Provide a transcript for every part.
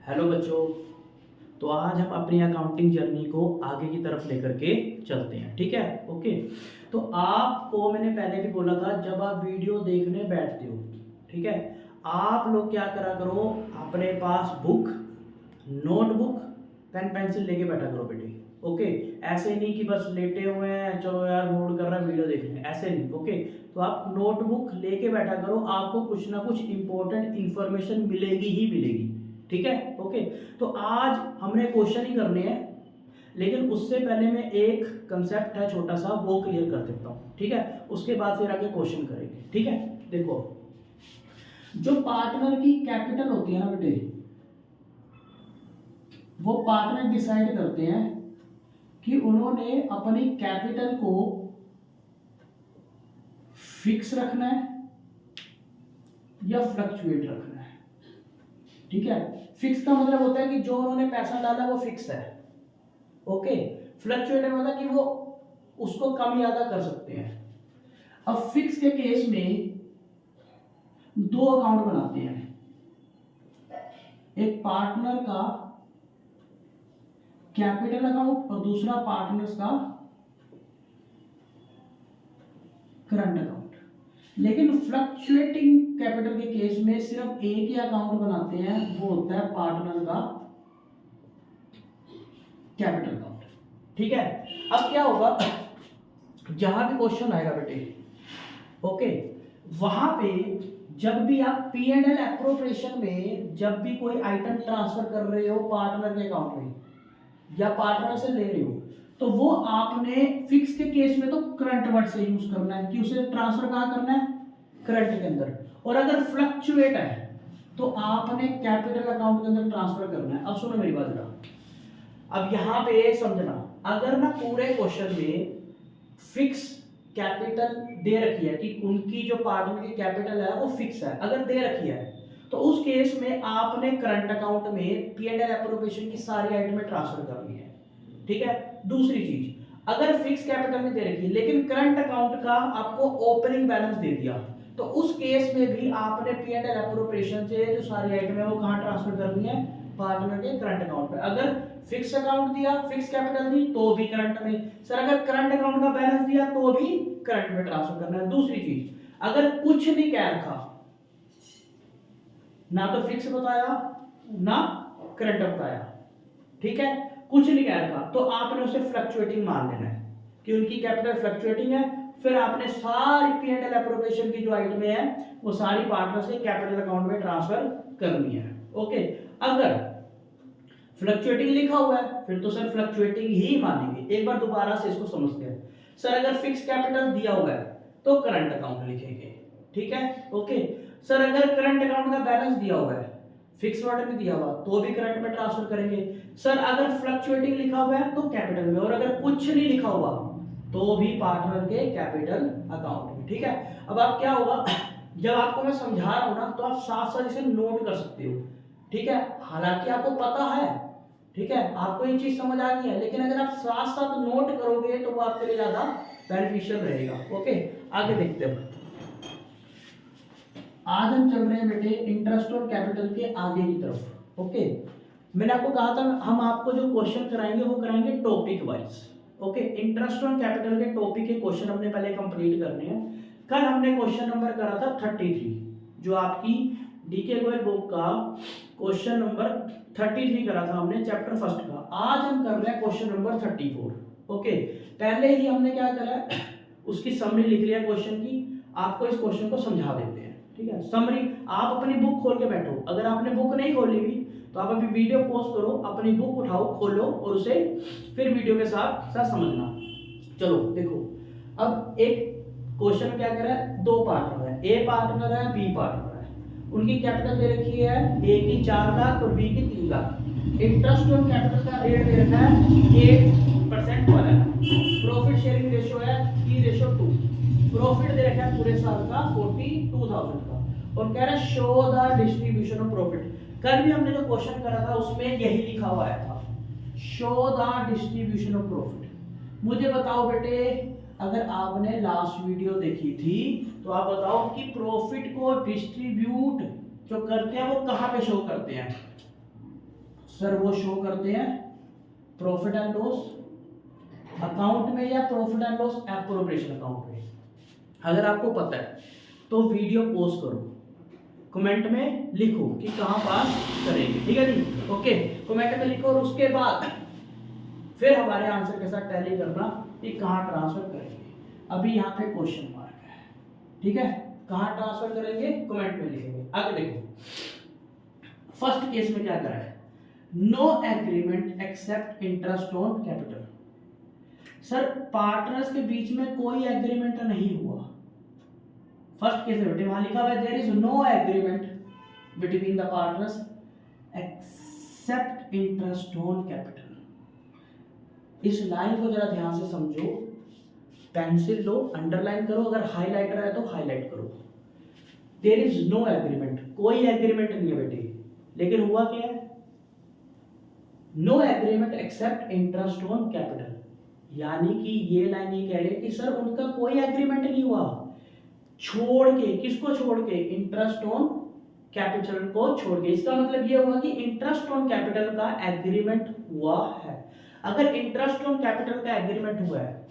Hello बच्चों। तो आज हम अपनी अकाउंटिंग जर्नी को आगे की तरफ लेकर के चलते हैं, ठीक है। ओके। तो आपको मैंने पहले भी बोला था, जब आप वीडियो देखने बैठते हो, ठीक है, आप लोग क्या करा करो, अपने पास बुक, नोटबुक, पेन पेंसिल लेके बैठा करो बेटे। ओके। ऐसे नहीं कि बस लेटे हुए हैं, चलो यार मूड कर रहा है वीडियो देख लें, ऐसे नहीं। ओके। तो आप नोटबुक लेके बैठा करो, आपको कुछ ना कुछ इंपॉर्टेंट इंफॉर्मेशन मिलेगी ही मिलेगी, ठीक है। ओके। तो आज हमने क्वेश्चन ही करने हैं, लेकिन उससे पहले मैं एक कंसेप्ट है छोटा सा, वो क्लियर कर देता हूँ, ठीक है। उसके बाद फिर आगे क्वेश्चन करेंगे, ठीक है। देखो, जो पार्टनर की कैपिटल होती है ना बेटे, वो पार्टनर डिसाइड करते हैं कि उन्होंने अपनी कैपिटल को फिक्स रखना है या फ्लक्चुएट रखना है, ठीक है। फिक्स का मतलब होता है कि जो उन्होंने पैसा डाला वो फिक्स है। ओके। फ्लक्चुएट मतलब कि वो उसको कम ज्यादा कर सकते हैं। अब फिक्स के केस में दो अकाउंट बनाते हैं, एक पार्टनर का कैपिटल अकाउंट और दूसरा पार्टनर्स का करंट अकाउंट। लेकिन फ्लक्चुएटिंग कैपिटल के केस में सिर्फ एक ही अकाउंट बनाते हैं, वो होता है पार्टनर का कैपिटल अकाउंट, ठीक है। अब क्या होगा, जहां भी क्वेश्चन आएगा बेटे, ओके, वहां पे जब भी आप पी एंड एल एप्रोप्रिएशन में जब भी कोई आइटम ट्रांसफर कर रहे हो पार्टनर के अकाउंट में या पार्टनर से ले रहे हो, तो वो आपने फिक्स के केस में तो करंट वर्ड से यूज करना है कि उसे ट्रांसफर कहां करना है, करंट के अंदर। और अगर फ्लक्चुएट है तो आपने कैपिटल अकाउंट के अंदर ट्रांसफर करना है। अब सुनो मेरी बात जरा, अब यहां पे समझना, अगर ना पूरे क्वेश्चन में फिक्स कैपिटल दे रखी है कि उनकी जो पार्टनर की कैपिटल है वो फिक्स है, अगर दे रखी है, तो उस केस में आपने करंट अकाउंट में पी एंड एल एप्रोप्रिएशन की सारी आइटमें ट्रांसफर करनी है, ठीक है। दूसरी चीज, अगर फिक्स कैपिटल नहीं दे रखी लेकिन करंट अकाउंट का आपको ओपनिंग बैलेंस दे दिया, तो उस केस में भी आपने पी एंड एल एप्रोप्रिएशन से जो सारी आइटम है वो कहां ट्रांसफर करनी है, पार्टनर के करंट अकाउंट पे। अगर फिक्स अकाउंट दिया, फिक्स कैपिटल दी, तो भी करंट में। सर अगर करंट अकाउंट का बैलेंस दिया तो भी करंट में ट्रांसफर करना है। दूसरी चीज, अगर कुछ नहीं कह रखा, ना तो फिक्स बताया ना करंट बताया, ठीक है, कुछ नहीं कह रखा, तो आपने उसे फ्लक्चुएटिंग मान लेना है कि उनकी कैपिटल फ्लक्चुएटिंग है। फिर आपने सारी पी एंड एल एप्रोप्रिएशन की जो आइटमें है वो सारी पार्टनर से कैपिटल अकाउंट में ट्रांसफर करनी है। ओके। अगर फ्लक्चुएटिंग लिखा हुआ है फिर तो सर फ्लक्चुएटिंग ही मानेंगे। एक बार दोबारा से इसको समझते हैं। सर अगर फिक्स कैपिटल दिया हुआ है तो करंट अकाउंट लिखेंगे, ठीक है। ओके। सर अगर करंट अकाउंट का बैलेंस दिया हुआ है, फिक्स वर्ड में दिया हुआ, तो भी करंट में ट्रांसफर करेंगे। सर अगर फ्लक्चुएटिंग लिखा हुआ है तो कैपिटल में, और अगर कुछ नहीं लिखा हुआ तो भी पार्टनर के कैपिटल अकाउंट में, ठीक है। अब आप क्या होगा, जब आपको मैं समझा रहा हूं ना, तो आप साथ साथ इसे नोट कर सकते हो, ठीक है। हालांकि आपको पता है, ठीक है, आपको ये चीज समझ आ गई है, लेकिन अगर आप साथ साथ नोट करोगे तो वो आपके लिए ज्यादा बेनिफिशियल रहेगा। ओके। आगे देखते हैं। आज हम चल रहे हैं बेटे इंटरेस्ट और कैपिटल के आगे की तरफ। ओके। मैंने आपको कहा था हम आपको जो क्वेश्चन कराएंगे वो कराएंगे टॉपिक वाइज। ओके। इंटरेस्ट और कैपिटल के टॉपिक के क्वेश्चन हमने पहले कंप्लीट करने हैं। कल हमने क्वेश्चन नंबर करा था 33, जो आपकी डीके गोयल बुक का क्वेश्चन नंबर 33 करा था हमने, चैप्टर फर्स्ट का। आज हम कर रहे हैं क्वेश्चन नंबर 34। ओके। पहले ही हमने क्या करा, उसकी समरी लिख लिया क्वेश्चन की। आपको इस क्वेश्चन को समझा देते हैं, ठीक है। समरी, आप अपनी बुक खोल के बैठो। अगर आपने बुक नहीं खोली हुई तो आप अभी वीडियो पॉज करो, अपनी बुक उठाओ, खोलो और उसे फिर वीडियो के साथ साथ समझना। चलो देखो, अब एक क्वेश्चन में क्या कर रहा है, दो पार्टनर है, ए पार्टनर है, बी पार्टनर है। उनकी कैपिटल दे रखी है, ए की 4 लाख और बी की 3 लाख। इंटरेस्ट ऑन कैपिटल का रेट दे रखा है 8% वाला है। प्रॉफिट शेयरिंग रेशियो है 3:2। प्रॉफिट दे रखा है पूरे साल का 42,000 का, और कह रहा है show the distribution of profit. कल भी हमने जो क्वेश्चन करा था उसमें यही लिखा हुआ आया था, show the distribution of profit. मुझे बताओ बेटे, अगर आपने लास्ट वीडियो देखी थी तो आप बताओ कि प्रॉफिट को डिस्ट्रीब्यूट जो करते हैं वो कहां पे शो करते हैं। सर वो शो करते हैं प्रॉफिट एंड लॉस अकाउंट में या profit and loss appropriation account में। अगर आपको पता है तो वीडियो पॉज करो, कमेंट में लिखो कि कहाँ पास करेंगे, ठीक है जी। ओके, कमेंट में लिखो और उसके बाद फिर हमारे आंसर के साथ टैली करना कि कहाँ ट्रांसफर करेंगे। अभी यहाँ पे क्वेश्चन मार्क है, ठीक है, कहाँ ट्रांसफर करेंगे कमेंट में लिखेंगे। आगे देखो, फर्स्ट केस में क्या करा है, no agreement except interest on capital. Sir partners के बीच में कोई एग्रीमेंट नहीं हुआ। फर्स्ट केस में बेटे वहां लिखा हुआ है there is no agreement between the partners except interest on capital. इस लाइन को जरा ध्यान से समझो, पेंसिल लो, अंडरलाइन करो, अगर हाईलाइटर है तो हाईलाइट करो। देयर इज नो एग्रीमेंट, कोई एग्रीमेंट नहीं है बेटे, लेकिन हुआ क्या है, no agreement except interest on capital. यानी कि ये लाइन ये कह रही है कि सर उनका कोई एग्रीमेंट नहीं हुआ, छोड़ के, किसको छोड़ के, इंटरेस्ट ऑन कैपिटल को छोड़ के। इसका मतलब ये हुआ कि इंटरेस्ट ऑन कैपिटल का एग्रीमेंट हुआ है। अगर इंटरेस्ट ऑन कैपिटल का एग्रीमेंट हुआ है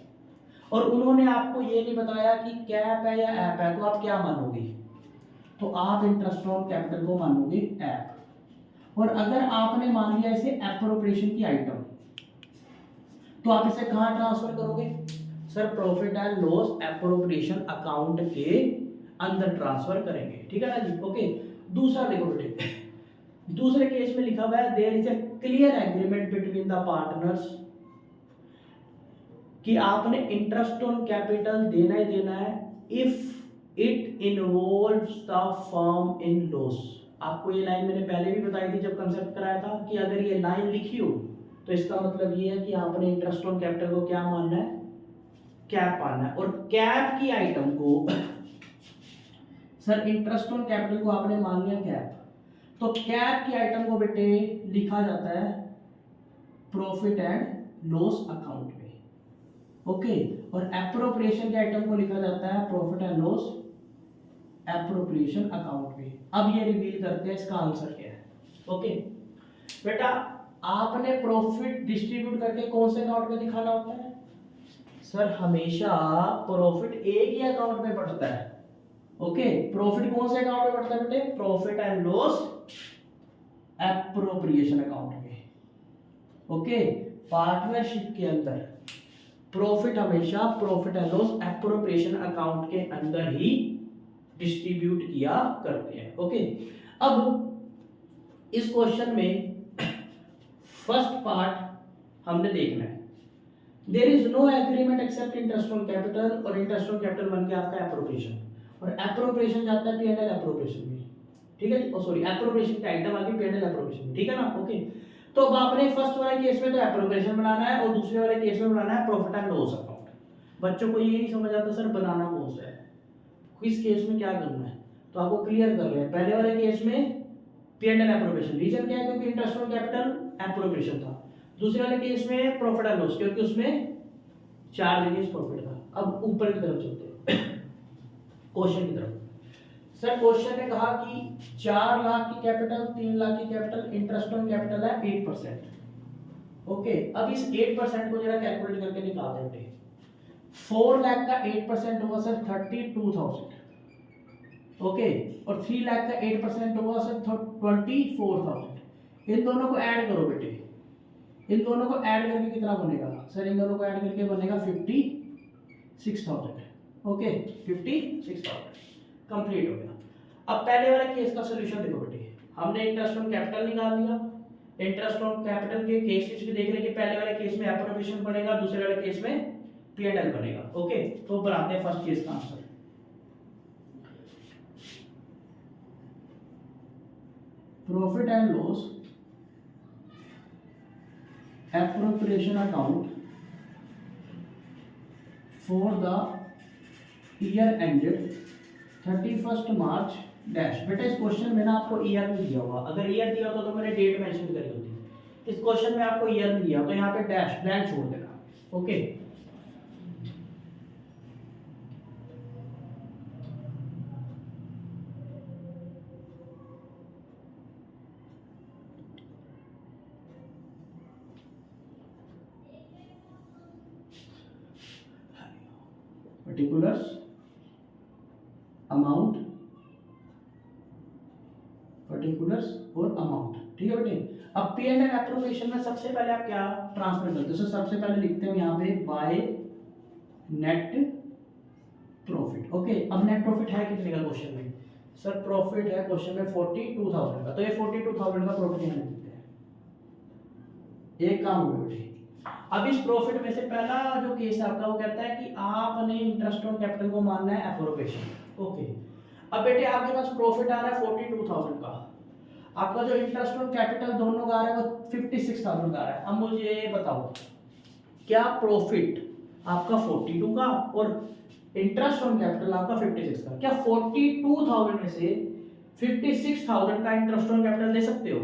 और उन्होंने आपको ये नहीं बताया कि कैप है या ऐप है, तो आप क्या मानोगे, तो आप इंटरेस्ट ऑन कैपिटल को मानोगे ऐप। और अगर आपने मान लिया इसे एप्रोप्रिएशन की आइटम, तो आप इसे कहां ट्रांसफर करोगे, sir profit and loss appropriation account के अंदर ट्रांसफर करेंगे, ठीक है ना जी। ओके, दूसरा देखो बेटे, दूसरे केस में लिखा हुआ है there is a clear agreement between the partners कि आपने इंटरेस्ट ऑन कैपिटल देना ही देना है if it involves the firm in loss. आपको ये लाइन मैंने पहले भी बताई थी जब कंसेप्ट कराया था कि अगर ये लाइन लिखी हो तो इसका मतलब ये है कि आपने इंटरेस्ट ऑन कैपिटल को क्या मानना है, कैप मानना है। और कैप की आइटम को सर इंटरेस्ट ऑन कैपिटल को आपने मान लिया कैप, तो कैप की आइटम को बेटे लिखा जाता है प्रॉफिट एंड लॉस अकाउंट में। ओके, और एप्रोप्रिएशन के आइटम को लिखा जाता है profit and loss appropriation account में। अब ये रिवील करते हैं इसका आंसर क्या है। ओके बेटा, आपने प्रॉफिट डिस्ट्रीब्यूट करके कौन से अकाउंट में दिखाना होता है, सर हमेशा प्रॉफिट एक ही अकाउंट में पड़ता है। ओके, प्रॉफिट कौन से अकाउंट में पड़ता है बेटे, profit and loss appropriation account में। ओके, पार्टनरशिप के अंदर प्रॉफिट हमेशा profit and loss appropriation account के अंदर ही डिस्ट्रीब्यूट किया करते हैं। ओके, अब इस क्वेश्चन में फर्स्ट पार्ट हमने देखना है, there is no agreement except interest on capital, और इंटरेस्ट ऑन कैपिटल बन गया आपका एप्रोप्रिएशन, और एप्रोप्रिएशन जाता है पी&एल एप्रोप्रिएशन में, ठीक है, ओ सॉरी एप्रोप्रिएशन का आइटम आगे पी&एल एप्रोप्रिएशन में, ठीक है ना। ओके, तो अब आपने फर्स्ट वाले केस में तो एप्रोप्रिएशन बनाना है और दूसरे वाले केस में बनाना है प्रॉफिट एंड लॉस अकाउंट। बच्चों को ये नहीं समझ आता सर बनाना कौन सा है, किस केस में क्या करना है, तो आपको क्लियर कर रहे हैं। पहले वाले केस में पी&एल एप्रोप्रिएशन, रीजन क्या है, क्योंकि इंटरेस्ट ऑन कैपिटल एप्रोप्रिएशन था। दूसरे वाले केस में प्रॉफिट एंड लॉस, क्योंकि उसमें चार्ज अगेंस्ट प्रॉफिट था। अब ऊपर की तरफ चलते हैं क्वेश्चन की तरफ। सर क्वेश्चन ने कहा कि 4 लाख की कैपिटल, 3 लाख की कैपिटल, इंटरेस्ट ऑन कैपिटल है 8%। ओके, अब इस 8% को जरा कैलकुलेट करके निकाल देते हैं। 4 लाख का 8% होगा सर 32,000। ओके, और 3 लाख का 8% होगा सर 24,000। इन दोनों को ऐड करो बेटे, इन दोनों को ऐड करके कितना बनेगा, सर इन दोनों को ऐड करके बनेगा 56,000। ओके, 56,000 कंप्लीट हो गया। अब पहले वाले केस का सॉल्यूशन देखो बेटे, हमने इंटरेस्ट ऑन कैपिटल निकाल दिया, इंटरेस्ट ऑन कैपिटल के केसेस भी देख लेंगे। पहले वाले केस में एप्रोप्रिएशन बनेगा, दूसरे वाले केस में पी&एल बनेगा। ओके, तो बनाते हैं फर्स्ट केस का answer. Profit and loss appropriation account for the year ended 31 March dash. बेटा इस क्वेश्चन में ना आपको ईयर नहीं दिया हुआ, अगर ईयर दिया होता तो मैंने डेट मेंशन करी होती। इस क्वेश्चन में आपको ईयर नहीं दिया तो यहाँ पे डैश ब्लैंक छोड़ देना। ओके, पर्टिकुलर्स अमाउंट, पर्टिकुलर्स और अमाउंट, ठीक है बेटे। अब पी एंड एल एप्रोप्रिएशन में सबसे पहले आप क्या ट्रांसफर करते हो, सबसे पहले लिखते हो यहाँ पे बाय नेट प्रॉफिट। ओके, अब नेट प्रॉफिट है कितने का क्वेश्चन में, सर प्रॉफिट है क्वेश्चन में 42,000 का, तो ये 42,000 का प्रॉफिट यहाँ लिख देते हैं। एक काम हो गया बेटे। अब इस प्रॉफिट में से पहला जो केस आपका वो कहता है कि आपने इंटरेस्ट ऑन कैपिटल को मानना है एप्रोप्रिएशन। ओके, अब बेटे आपके पास प्रॉफिट आ रहा है 42,000 का, आपका जो इंटरेस्ट ऑन कैपिटल दोनों का आ रहा है वो 56,000 का आ रहा है। अब मुझे ये बताओ क्या प्रॉफिट आपका 42 का और इंटरेस्ट ऑन कैपिटल आपका 56 का, क्या 42,000 में से 56,000 का इंटरेस्ट ऑन कैपिटल दे सकते हो?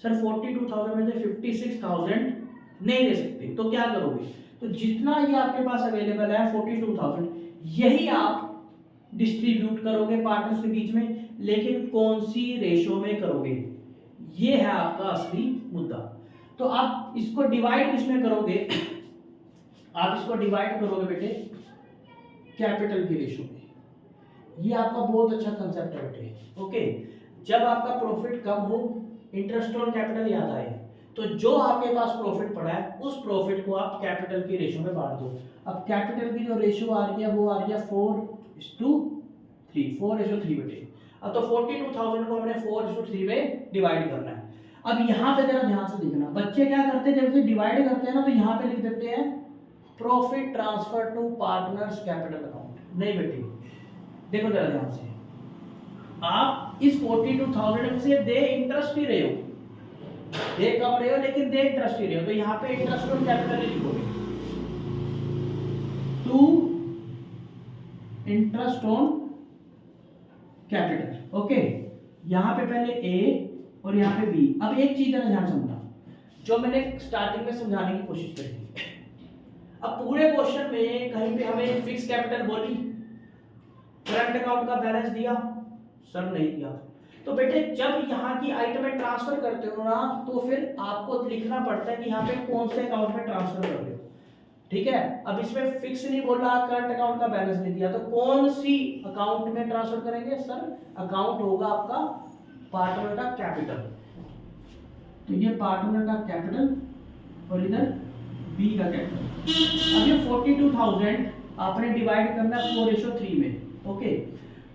सर 42,000 में से 56,000 नहीं दे सकते, तो क्या करोगे, तो जितना ये आपके पास अवेलेबल है 42,000 यही आप डिस्ट्रीब्यूट करोगे पार्टनर्स के बीच में, लेकिन कौन सी रेशो में करोगे, ये है आपका असली मुद्दा। तो आप इसको डिवाइड किसमें करोगे, आप इसको डिवाइड करोगे बेटे कैपिटल की रेशो में। ये आपका बहुत अच्छा कंसेप्ट है बेटे। ओके, जब आपका प्रॉफिट कम हो, इंटरेस्ट ऑन कैपिटल याद आए, तो जो आपके पास प्रॉफिट पड़ा है उस प्रॉफिट को आप कैपिटल की रेशो में बांट दो। अब कैपिटल की जो रेशो आ रही है वो आ रही है 4:3, 4:3 बेटे। अब तो 42,000 को हमने 4:3 में डिवाइड करना है। अब यहाँ पे जरा ध्यान से देखना, बच्चे क्या करते हैं जब से डिवाइड करते हैं ना, तो यहाँ पे लिख देते हैं profit transfer to partners capital account. नहीं बेटे, देखो जरा ध्यान से, आप इस 42,000 में से दे इंटरेस्ट ही रहे हो, दे कम रहे हो लेकिन दे इंटरेस्ट ही रहे हो, तो यहाँ पे इंटरेस्ट ऑन कैपिटल ही लिखोगे, to interest on capital. Okay, यहाँ पे पहले ए और यहाँ पे बी। अब एक चीज जरा ध्यान समझना, जो मैंने स्टार्टिंग में समझाने की कोशिश करी, अब पूरे क्वेश्चन में कहीं पे हमें फिक्स कैपिटल बोली, करंट अकाउंट का बैलेंस दिया, सर नहीं दिया, तो बेटे जब यहाँ की आइटम ट्रांसफर करते हो ना, तो फिर आपको लिखना पड़ता है कि यहाँ पे कौन से अकाउंट में ट्रांसफर कर रहे हो, ठीक है। अब इसमें फिक्स नहीं बोला, करंट अकाउंट का बैलेंस नहीं दिया, तो कौन सी अकाउंट में ट्रांसफर करेंगे, सर अकाउंट होगा आपका पार्टनर का कैपिटल, तो ये पार्टनर का कैपिटल और इधर बी का कैपिटल। अब ये 42,000 आपने डिवाइड करना है 4:3 में। ओके,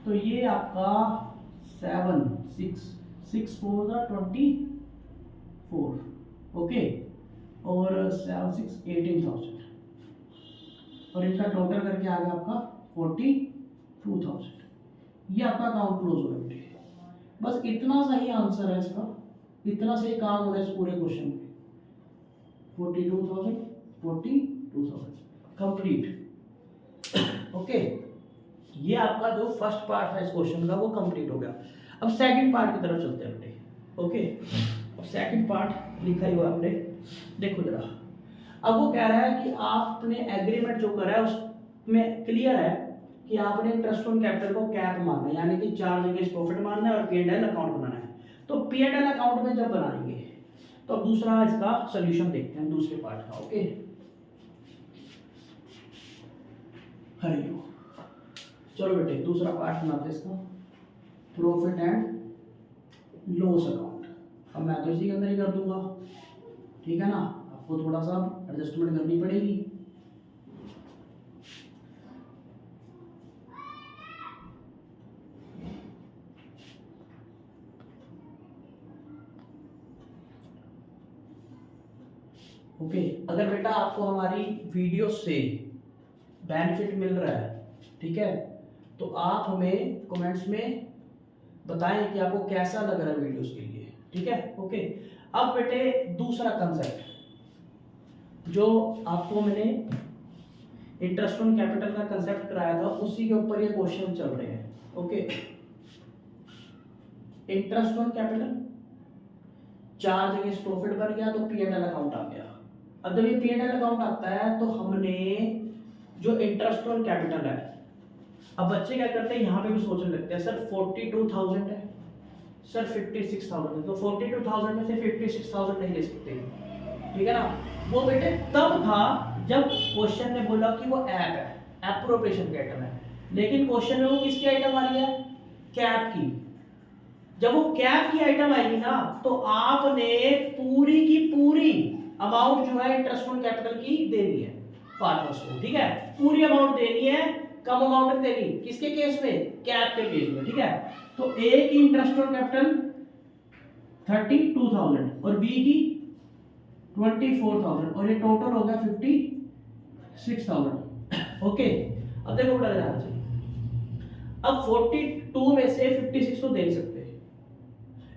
तो ये आपका 7 6 6 4 24, ओके, और 7 6 18,000, और इनका टोटल करके आ गया आपका 42,000। ये आपका अकाउंट क्लोज हो गया बेटे। बस इतना सा ही आंसर है इसका, इतना से ही काम हो रहा है इस पूरे क्वेश्चन में। 42,000 कंप्लीट। ओके, ये आपका जो फर्स्ट पार्ट था इस क्वेश्चन का वो कंप्लीट हो गया। अब सेकंड पार्ट की तरफ चलते हैं बेटे। ओके, अब सेकंड पार्ट लिखा ही हुआ आपने, देखो जरा। अब वो कह रहा है कि आपने एग्रीमेंट जो करा है उसमें क्लियर है कि आपने इंटरेस्ट ऑन कैपिटल को कैप मानना है, यानी कि चार्ज अगेंस्ट प्रॉफिट मानना है और पी एंड एल अकाउंट बनाना है। तो पी एंड एल अकाउंट में जब बनाएंगे तो अब दूसरा इसका सोल्यूशन देखते हैं, दूसरे पार्ट का। ओके, हरिओम, चलो बेटे दूसरा पार्ट बनाते हैं इसका, प्रॉफिट एंड लॉस अकाउंट। अब मैं तो इसी के अंदर ही कर दूंगा, ठीक है ना, आपको थोड़ा सा एडजस्टमेंट करनी पड़ेगी। ओके, अगर बेटा आपको हमारी वीडियो से बेनिफिट मिल रहा है, ठीक है, तो आप हमें कमेंट्स में बताएं कि आपको कैसा लग रहा है वीडियोस के लिए, ठीक है। ओके, अब बेटे दूसरा कंसेप्ट जो आपको मैंने इंटरेस्ट ऑन कैपिटल का कंसेप्ट कराया था, उसी के ऊपर ये क्वेश्चन चल रहे हैं। Okay, interest on capital, charge against profit बन गया तो पी एंड एल अकाउंट आ गया। अब जब ये पी एंड एल अकाउंट आता है तो हमने जो इंटरेस्ट ऑन कैपिटल है, अब बच्चे क्या करते हैं यहाँ पे भी सोचने लगते हैं, सर 42,000 है, सर 56,000 है, तो 42,000 में से 56,000 नहीं ले सकते, ठीक है ना। वो बेटे तब था जब क्वेश्चन ने बोला कि वो ऐप है, एप्रोप्रिएशन की आइटम है, लेकिन क्वेश्चन में वो किसकी आइटम आ रही है, कैप की। जब वो कैप की आइटम आएगी ना तो आपने पूरी की पूरी अमाउंट जो है इंटरेस्ट ऑन कैपिटल की देनी है पार्टनर्स को, ठीक है, पूरी अमाउंट देनी है, कम अमाउंट नहीं देनी। किसके केस में, कैप के केस में, ठीक है। तो ए की इंटरेस्ट ऑन कैपिटल 32,000 और बी की 24,000 और ये टोटल हो गया 56,000। ओके, अब देखो बड़ा ध्यान से, अब 42 में से 56 तो दे नहीं सकते,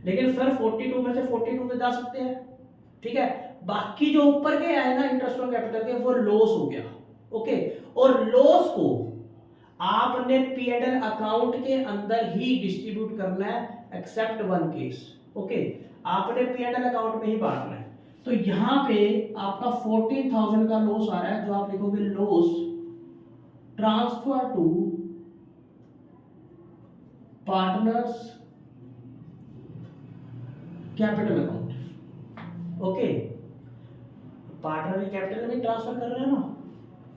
लेकिन फिर 42 में से 42 में जा सकते हैं, ठीक है। बाकी जो ऊपर के आए ना इंटरेस्ट ऑन कैपिटल के, वो लॉस हो गया। ओके, और लॉस को आपने P&L अकाउंट के अंदर ही डिस्ट्रीब्यूट करना है, एक्सेप्ट वन केस। ओके, आपने P&L अकाउंट में ही बांटना है। तो यहां पे आपका 14,000 का लॉस आ रहा है, जो आप लिखोगे loss transfer to partners capital account. Okay, partner capital में ट्रांसफर कर रहे हैं ना,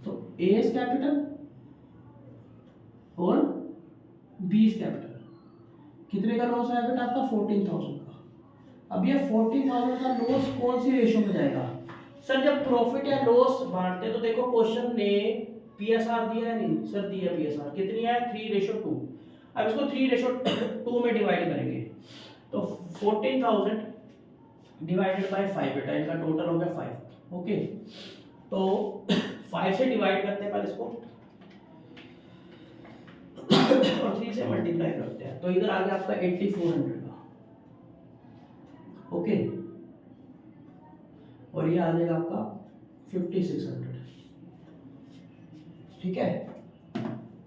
तो एस कैपिटल और बीस कैपिटल। कितने का लॉस आया बेटा आपका, 14,000 का। अब ये 14,000 का लॉस कौन सी रेशो में जाएगा सर, जब प्रॉफिट या लॉस बांटते हैं तो देखो क्वेश्चन ने पीएसआर दिया है, नहीं सर दिया पीएसआर कितनी है, 3:2। अब इसको 3:2 में डिवाइड करेंगे तो 14,000 डिवाइडेड बाय 5 बेटा, इनका टोटल हो गया 5। ओके, तो 5 से डिवाइड करते हैं पहले इसको और 3 से मल्टीप्लाई करते हैं, तो इधर आ गया आपका 8400 का। ओके, और ये आ जाएगा आपका 5600, ठीक है।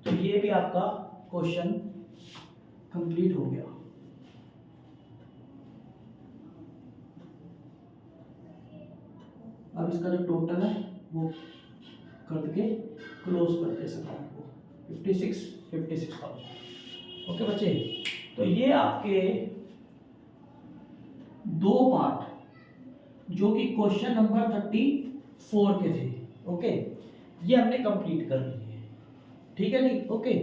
तो ये भी आपका क्वेश्चन कंप्लीट हो गया। अब इसका जो टोटल है वो करके क्लोज करते हैं अकाउंट को, 56,000। ओके बच्चे, तो ये आपके दो पार्ट जो कि क्वेश्चन नंबर 34 के थे, ओके, ये हमने कंप्लीट कर लिए, ठीक है जी। ओके,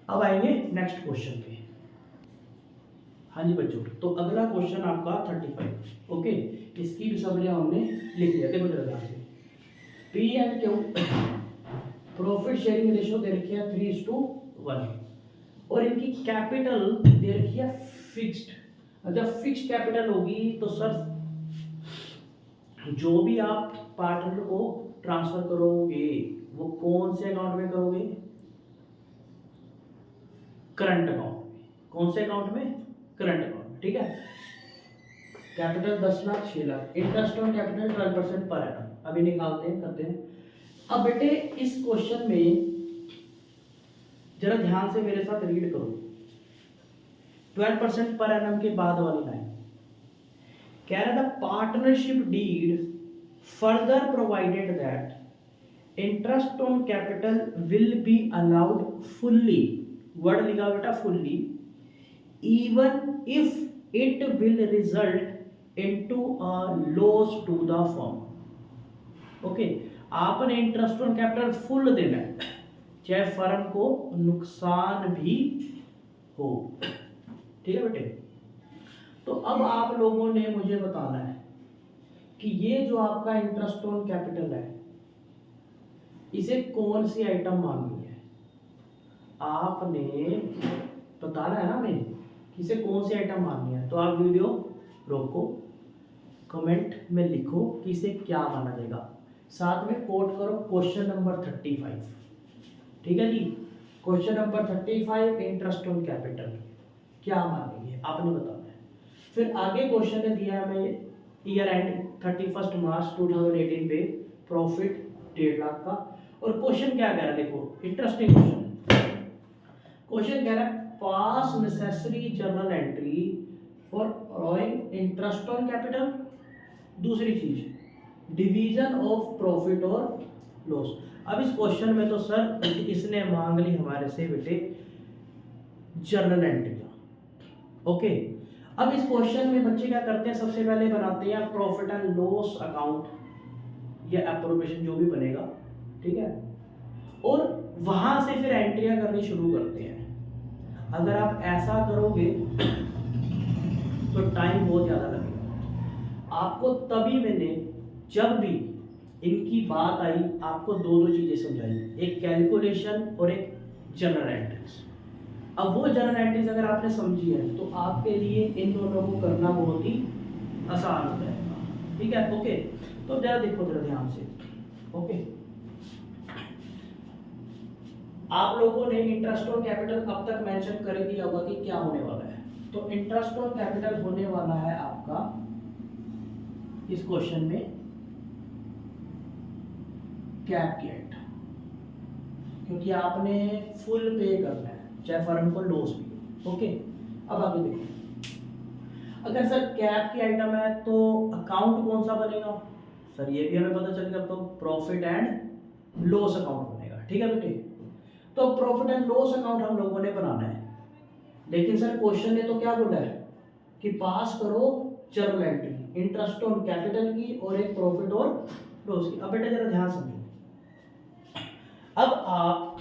अब आएंगे नेक्स्ट क्वेश्चन पे। हाँ जी बच्चों, तो अगला क्वेश्चन आपका 35। ओके, इसकी भी समझिए हमने लिख लिया, देखो जरा ध्यान से। P and Q profit sharing ratio दे रखी है 3:1 और इनकी कैपिटल दे रखी है फिक्स्ड। जब फिक्स्ड कैपिटल होगी तो सर जो भी आप पार्टनर को ट्रांसफर करोगे वो कौन से अकाउंट में करोगे, करंट अकाउंट में। कौन से अकाउंट में, करंट अकाउंट में, ठीक है। Capital 10 lakh 6 lakh, interest on capital 12% per annum. अभी निकालते हैं, करते हैं। अब बेटे इस क्वेश्चन में जरा ध्यान से मेरे साथ रीड करो, 12% पर एनम के बाद वाली लाइन कह रहा था, partnership deed further provided that interest on capital will be allowed fully, word लिखा बेटा fully, even if it will result into a loss to the firm. Okay, आपने इंटरेस्ट ऑन कैपिटल फुल देना है, चाहे firm को नुकसान भी हो, ठीक है बेटे। तो अब आप लोगों ने मुझे बताना है कि ये जो आपका इंटरेस्ट ऑन कैपिटल है इसे कौन सी आइटम माननी है, आपने बताना है ना हमें कि इसे कौन सी आइटम माननी है। तो आप वीडियो रोको, कमेंट में लिखो कि इसे क्या माना जाएगा, साथ में कोट करो क्वेश्चन नंबर 35, ठीक है जी। Question number 35 interest on capital क्या मानेंगे आपने बताना है। फिर आगे क्वेश्चन ने दिया हमें ईयर एंड 31 मार्च 2018 पे प्रॉफिट 1.5 लाख का, और क्वेश्चन क्या कह रहा है, देखो इंटरेस्टिंग क्वेश्चन। क्वेश्चन कह रहा है पास necessary journal entry for arriving interest on capital, दूसरी चीज डिवीजन ऑफ प्रॉफिट और लॉस। अब इस क्वेश्चन में तो सर इसने मांग ली हमारे से बेटे जर्नल एंट्री, ओके। अब इस क्वेश्चन में बच्चे क्या करते हैं, सबसे पहले बनाते हैं प्रॉफिट एंड लॉस अकाउंट या एप्रोप्रिएशन जो भी बनेगा, ठीक है। और वहां से फिर एंट्रियां करनी शुरू करते हैं। अगर आप ऐसा करोगे तो टाइम बहुत ज़्यादा लगेगा आपको। तभी मैंने जब भी इनकी बात आई आपको दो दो चीज़ें समझाई, एक कैलकुलेशन और एक जनरल एंट्रीज। अब वो जनरल एंट्रीज अगर आपने समझी है तो आपके लिए इन दोनों को करना बहुत ही आसान हो जाएगा। ठीक है, ओके। तो जरा देखो जरा ध्यान से, ओके। आप लोगों ने इंटरेस्ट ऑन कैपिटल अब तक मेंशन कर दिया होगा कि क्या होने वाला है। तो इंटरेस्ट ऑन कैपिटल होने वाला है आपका इस क्वेश्चन में कैप की एंड, क्योंकि आपने फुल पे करना है चाहे फर्म को लॉस भी। ओके, अब आगे देखो। अगर सर कैप की आइटम है तो अकाउंट कौन सा बनेगा? सर ये भी हमें पता चल गया, तो प्रॉफिट एंड लॉस अकाउंट बनेगा। ठीक है बेटे, तो प्रॉफिट एंड लॉस अकाउंट हम लोगों ने बनाना है। लेकिन सर क्वेश्चन ने तो क्या बोला है कि पास करो journal entry, interest on capital की और एक प्रॉफिट और लॉस की। अब बेटा जरा ध्यान समझो, अब आप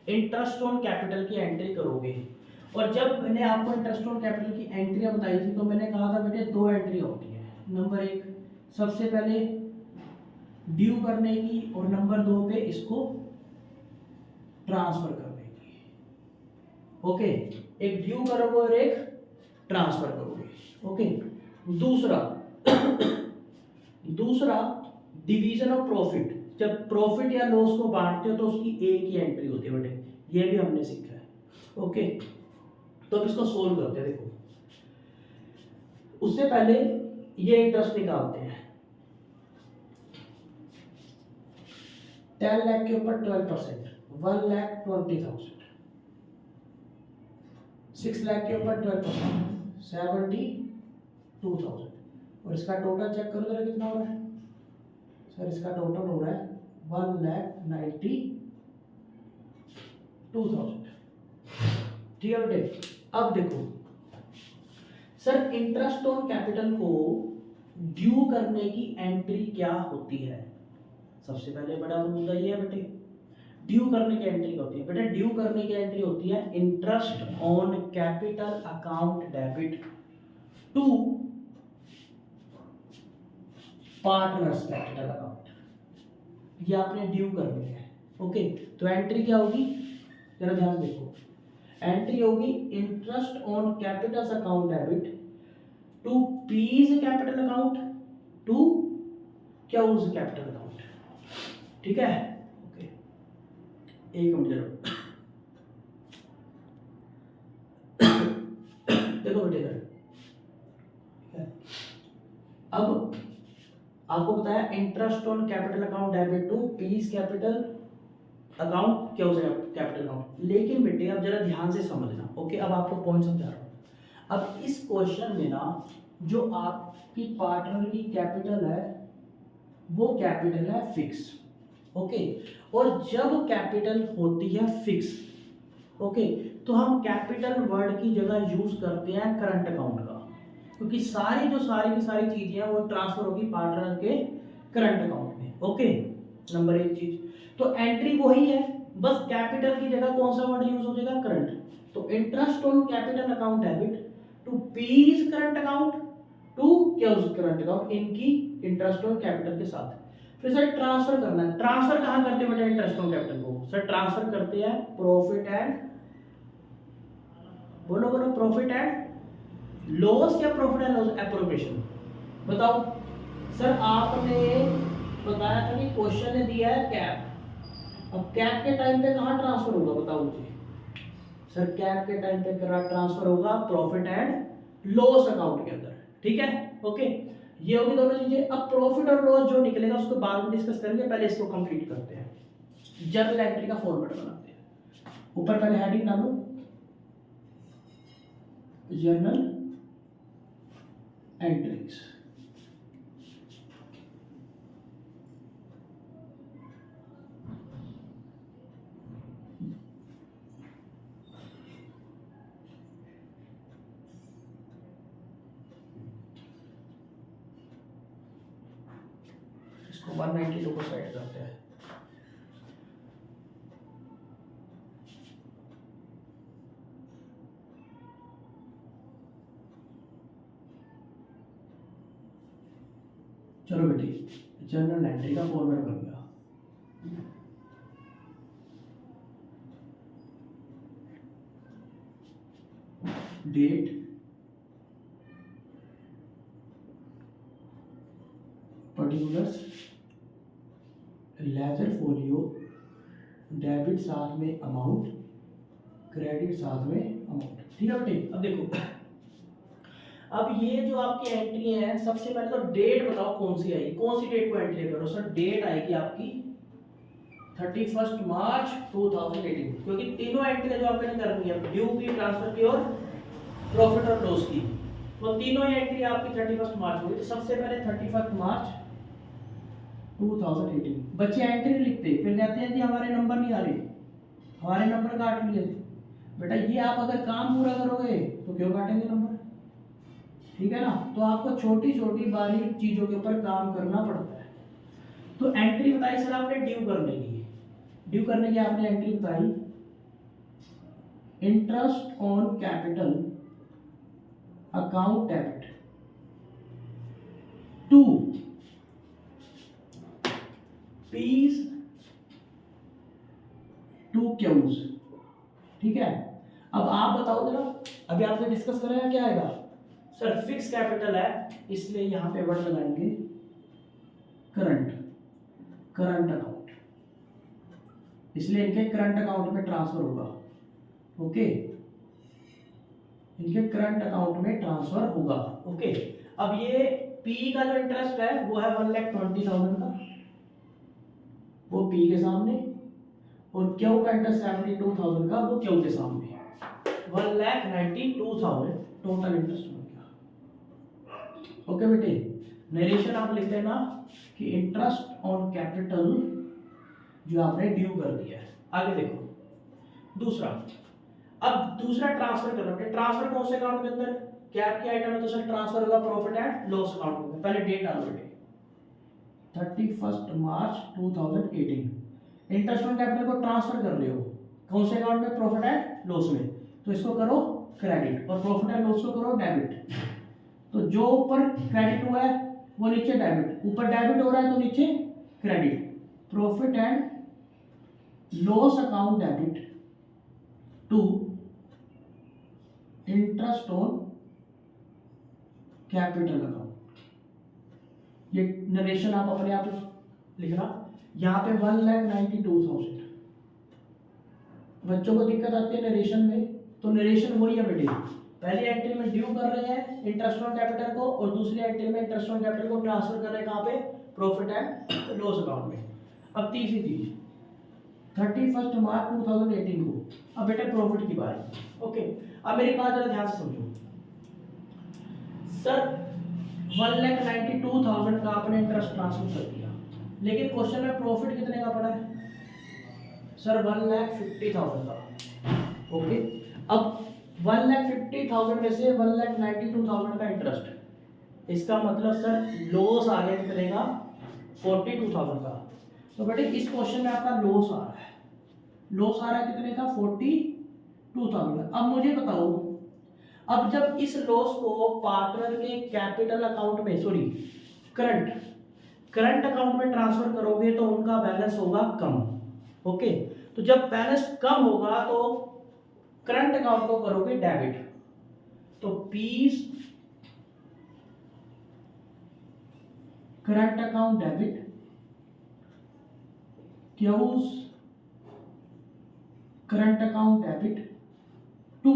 इंटरेस्ट ऑन कैपिटल की एंट्री करोगे, और जब मैंने आपको इंटरेस्ट ऑन कैपिटल की एंट्रियां बताई थी तो मैंने कहा था बेटे दो एंट्री होती है। नंबर एक सबसे पहले ड्यू करने की, और नंबर दो पे इसको ट्रांसफर करने की। ओके, एक ड्यू करोगे और एक ट्रांसफर करोगे। ओके, दूसरा दूसरा डिवीजन ऑफ प्रॉफिट। जब प्रॉफिट या लॉस को बांटते हो तो उसकी एक ही एंट्री होती है बेटे, ये भी हमने सीखा है। ओके, तो अब इसको सोल्व करते हैं। देखो, उससे पहले ये इंटरेस्ट निकालते हैं। 10 लाख के ऊपर 12%, 1,20,000। 6 लाख के ऊपर 12%, 72,000। और इसका टोटल चेक करो जरा कितना हो रहा है। सर इसका टोटल हो रहा है 1,92,000। ठीक है बेटे, अब देखो सर इंटरेस्ट ऑन कैपिटल को ड्यू करने की एंट्री क्या होती है? सबसे पहले बड़ा मुद्दा ये है बेटे, ड्यू करने की एंट्री क्या होती है? बेटा ड्यू करने की एंट्री होती है interest on capital account debit to partners capital account. ये आपने ड्यू करनी है। ओके, तो एंट्री क्या होगी जरा ध्यान देखो। एंट्री होगी interest on capital account debit to P's capital account to Q's capital account. ठीक है, ओके, एक मिनट जरूर। देखो बेटे अब आपको बताया interest on capital account debit to piece capital account cues capital account. लेकिन बेटे अब जरा ध्यान से समझना। ओके, अब आपको पॉइंट समझा रहा हूं। अब इस क्वेश्चन में ना जो आपकी पार्टनर की कैपिटल है वो कैपिटल है फिक्स। ओके, और जब कैपिटल होती है फिक्स, ओके, तो हम कैपिटल वर्ड की जगह यूज करते हैं करंट अकाउंट का, क्योंकि सारी की सारी चीजें वो ट्रांसफर होगी पार्टनर के करंट अकाउंट में। ओके, नंबर एक चीज, तो एंट्री वही है, बस कैपिटल की जगह कौन सा वर्ड यूज हो जाएगा? करंट। तो interest on capital account debit to P's current account to Q's current account, इनकी इंटरेस्ट ऑन कैपिटल के साथ। फिर सर ट्रांसफर करना है। ट्रांसफर कहां करते हैं बेटा इंटरेस्ट ऑन कैपिटल को? सर ट्रांसफर करते हैं प्रॉफिट एंड, बोलो बोलो, प्रॉफिट एंड लॉस या प्रॉफिट एंड लॉस एप्रोप्रिएशन? बताओ सर, आपने बताया था कि क्वेश्चन ने दिया है कैप। अब कैप के टाइम पे कहां ट्रांसफर होगा बताओ मुझे। सर कैप के टाइम पे ट्रांसफर होगा प्रॉफिट एंड लॉस अकाउंट के अंदर। ठीक है, ओके, ये होगी दोनों चीजें। अब प्रॉफिट और लॉस जो निकलेगा उसको बाद में डिस्कस करेंगे, पहले इसको कंप्लीट करते हैं। जर्नल एंट्री का फॉर्मेट बनाते हैं। ऊपर पहले हेडिंग डालो जर्नल एंट्रीज। इसको 192 को साइड करते हैं। चलो बेटे जर्नल एंट्री का फॉर्मेट बन गया। Date, particulars, ledger folio, debit साथ में अमाउंट, क्रेडिट साथ में अमाउंट। ठीक है बेटे, अब देखो अब ये जो आपकी एंट्री है, सबसे पहले तो डेट बताओ कौन सी आएगी, कौन सी डेट को एंट्री करो। सर डेट आएगी आपकी 31 मार्च 2018, क्योंकि तीनों एंट्री जो आपने करनी है, ड्यू की, ट्रांसफर की और प्रॉफिट और लॉस की, वो तीनों ही एंट्री आपकी 31 मार्च होगी। तो सबसे पहले 31 मार्च 2018 बच्चे एंट्री लिखते, फिर कहते हैं जी हमारे नंबर नहीं आ रहे, हमारे नंबर काट लिए। बेटा ये आप अगर काम पूरा करोगे तो क्यों काटेंगे नंबर, ठीक है ना। तो आपको छोटी छोटी बारीक चीजों के ऊपर काम करना पड़ता है। तो एंट्री बताई सर आपने ड्यू करने की, ड्यू करने की आपने एंट्री बताई, interest on capital account debit to P's to Q's. ठीक है, अब आप बताओ जरा, अभी आपने डिस्कस करा है क्या आएगा। सर फिक्स कैपिटल है इसलिए यहां पे वर्ड लगाएंगे करंट, करंट अकाउंट, इसलिए इनके करंट अकाउंट में ट्रांसफर होगा। ओके, इनके करंट अकाउंट में ट्रांसफर होगा। ओके, अब ये पी का जो इंटरेस्ट है वो है 1,20,000 का, वो पी के सामने, और क्यू का इंटरेस्ट 72,000 का, वो क्यू के सामने। 1,92,000 टोटल इंटरेस्ट हो गया। ओके बेटे, नरेशन आप लिख देना कि इंटरेस्ट ऑन कैपिटल जो आपने ड्यू कर दिया है। आगे देखो दूसरा, अब दूसरा ट्रांसफर करना है। ट्रांसफर कौन से अकाउंट के अंदर, कैप के आइटम है तो सर ट्रांसफर होगा प्रॉफिट एंड लॉस अकाउंट में। पहले डेट डालो बेटे 31 मार्च 2018। इंटरेस्ट ऑन कैपिटल को ट्रांसफर कर रहे हो कौन से अकाउंट में, प्रॉफिट एंड लॉस में, तो इसको करो क्रेडिट और प्रॉफिट एंड लॉस को करो डेबिट। तो जो ऊपर क्रेडिट हुआ है वो नीचे डेबिट, ऊपर डेबिट हो रहा है तो नीचे credit. Profit and loss account debit to interest on capital account. ये नरेशन आप अपने आप लिखना, यहाँ पे 1,92,000। बच्चों को दिक्कत आती है नरेशन में, तो नरेशन वही है बेटे, पहली एंट्री में ड्यू कर रहे हैं इंटरेस्ट ऑन कैपिटल को, और दूसरी एंट्री में इंटरेस्ट ऑन कैपिटल को ट्रांसफर कर रहे हैं कहाँ पे, प्रॉफिट एंड लॉस अकाउंट में। अब तीसरी चीज 31 मार्च 2018 को, अब बेटा प्रॉफिट की बारी। ओके, अब मेरी बात जरा ध्यान से समझो। सर 1,92,000 का आपने इंटरेस्ट ट्रांसफर कर दिया, लेकिन क्वेश्चन में प्रॉफिट कितने का पड़ा है सर, 1,50,000 का। ओके, अब 1,50,000 में से 1,92,000 का इंटरेस्ट, इसका मतलब सर लॉस आ गया कितने का, 42,000 का। तो बेटे इस क्वेश्चन में आपका लॉस आ रहा है, लॉस आ रहा है कितने का, 42,000। अब मुझे बताओ, अब जब इस लॉस को पार्टनर के कैपिटल अकाउंट में, सॉरी करंट अकाउंट में ट्रांसफर करोगे तो उनका बैलेंस होगा कम। ओके, तो जब बैलेंस कम होगा तो करंट अकाउंट को करोगे डेबिट, तो P's current account debit, Q's current account debit to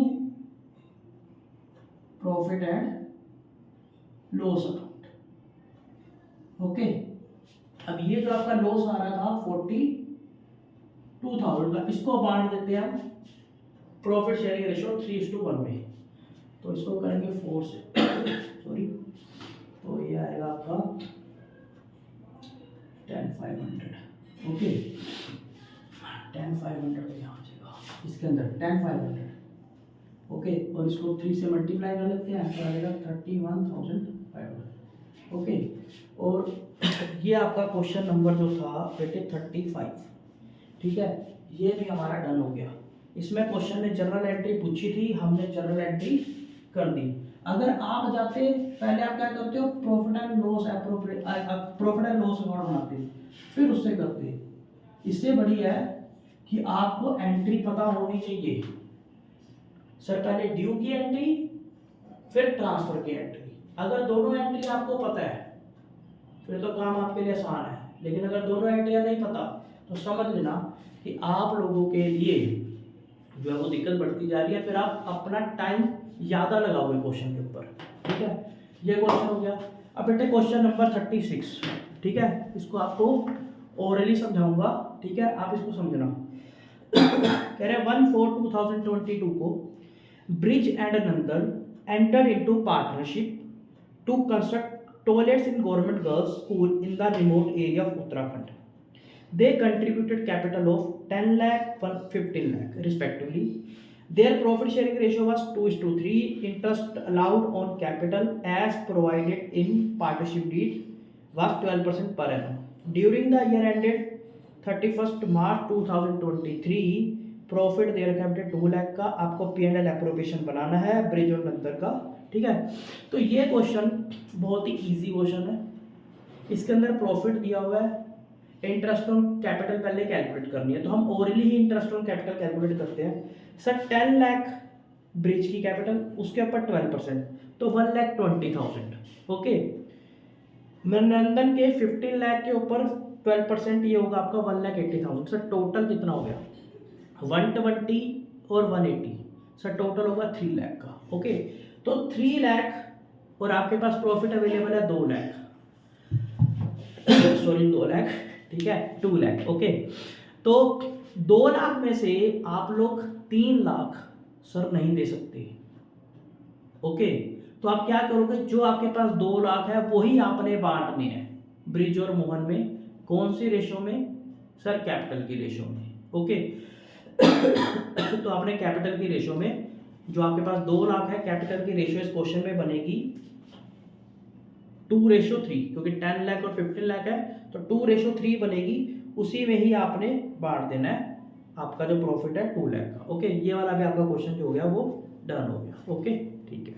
profit and loss account. Okay, अब ये जो आपका लॉस आ रहा था 42,000 का, इसको बांट देते हैं हम प्रॉफिट शेयरिंग रेशियो 3:1 में, तो इसको करेंगे 4 से सॉरी, तो ये आएगा आपका 10,500। ओके, 10,500 यहाँ जाएगा इसके अंदर 10,500। ओके, और इसको 3 से मल्टीप्लाई कर लेते हैं तो आएगा 31,500। ओके, और ये आपका क्वेश्चन नंबर जो था बेटे 35, ठीक है, ये भी हमारा डन हो गया। इसमें क्वेश्चन ने जनरल एंट्री पूछी थी, हमने जनरल एंट्री कर दी। अगर आप जाते पहले आप क्या करते हो, profit and loss loss profit and loss account बनाते, फिर उससे करते। इससे बढ़िया है कि आपको एंट्री पता होनी चाहिए। सर पहले ड्यू की एंट्री फिर ट्रांसफर की एंट्री। अगर दोनों एंट्री आपको पता है फिर तो काम आपके लिए आसान है, लेकिन अगर दोनों एंट्रियां नहीं पता तो समझ लेना कि आप लोगों के लिए जो है वो दिक्कत बढ़ती जा रही है, फिर आप अपना टाइम ज़्यादा लगाओगे क्वेश्चन के ऊपर। ठीक है, ये क्वेश्चन हो गया। अब बेटे क्वेश्चन नंबर 36, ठीक है, इसको आपको ओरली समझाऊंगा, ठीक है, आप इसको समझना। कह रहे 1/4/2022 को Brij and Nandan enter into partnership to construct toilets in government girls school in the remote area of Uttarakhand. They contributed capital of 10 lakh 15 lakh respectively. Their profit sharing ratio was 2:3. Interest allowed on capital as provided in partnership deed was 12% per annum. During the year ended 31st March 2023, profit दे रखा है 2 लाख का। आपको P&L appropriation बनाना है bridge और another का, ठीक है। तो ये क्वेश्चन बहुत ही इजी क्वेश्चन है। इसके अंदर प्रॉफिट दिया हुआ है, इंटरेस्ट ऑन कैपिटल पहले कैलकुलेट करनी है, तो हम orally he interest on capital calculate करते हैं। सर 10 लाख ब्रिज की कैपिटल, उसके ऊपर 12%, तो 1,20,000। ओके, नंदन के 15 लाख के ऊपर 12%, ये होगा आपका 1,80,000। सर टोटल कितना हो गया 120 और 180, सर टोटल होगा 3 लाख का। ओके, तो 3 लाख और आपके पास प्रॉफिट अवेलेबल है 2 लाख, सॉरी 2 लाख, ठीक है, 2 लाख। ओके, तो 2 लाख में से आप लोग 3 लाख सर नहीं दे सकते। ओके, तो आप क्या करोगे, जो आपके पास 2 लाख है वही आपने बांटने हैं ब्रिज और मोहन में। कौन सी रेशो में, सर कैपिटल की रेशो में। ओके, तो आपने कैपिटल की रेशो में, जो आपके पास 2 लाख है, कैपिटल की रेशो इस क्वेश्चन में बनेगी 2:3, क्योंकि 10 लाख और 15 लाख है तो 2:3 बनेगी। उसी में ही आपने बांट देना है आपका जो प्रॉफिट है 2 लाख का। ओके, ये वाला भी आपका क्वेश्चन जो हो गया वो डन हो गया। ओके, ठीक है।